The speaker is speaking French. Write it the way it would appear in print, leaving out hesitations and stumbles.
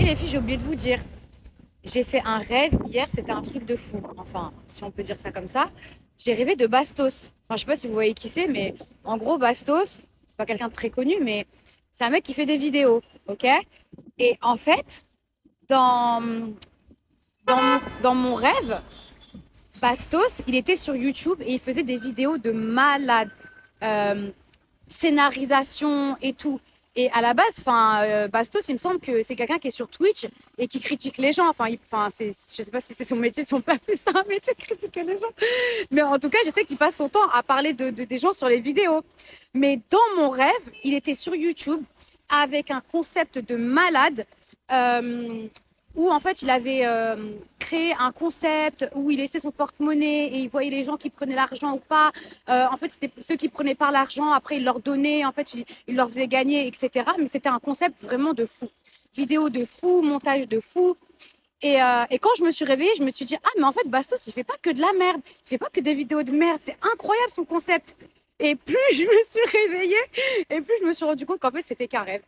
les filles, j'ai oublié de vous dire. J'ai fait un rêve hier, c'était un truc de fou. Enfin, si on peut dire ça comme ça. J'ai rêvé de Bastos. Enfin, je sais pas si vous voyez qui c'est, mais en gros, Bastos, c'est pas quelqu'un de très connu, mais c'est un mec qui fait des vidéos, ok? Et en fait, dans, dans mon rêve, Bastos, il était sur YouTube et il faisait des vidéos de malade. Euh, Scénarisation et tout. Et à la base, Bastos, il me semble que c'est quelqu'un qui est sur Twitch et qui critique les gens. Je sais pas si c'est son métier, si on peut appeler ça un métier de critiquer les gens. Mais en tout cas, je sais qu'il passe son temps à parler des gens sur les vidéos. Mais dans mon rêve, il était sur YouTube avec un concept de malade. Euh, Où en fait il avait créé un concept où il laissait son porte-monnaie et il voyait les gens qui prenaient l'argent ou pas. En fait, c'était ceux qui prenaient pas l'argent, après il leur donnait, en fait il leur faisait gagner, etc. Mais c'était un concept vraiment de fou. Vidéo de fou, montage de fou. Et quand je me suis réveillée, je me suis dit, ah mais en fait Bastos, il fait pas que de la merde, il fait pas que des vidéos de merde, c'est incroyable son concept. Et plus je me suis réveillée, et plus je me suis rendu compte qu'en fait c'était qu'un rêve.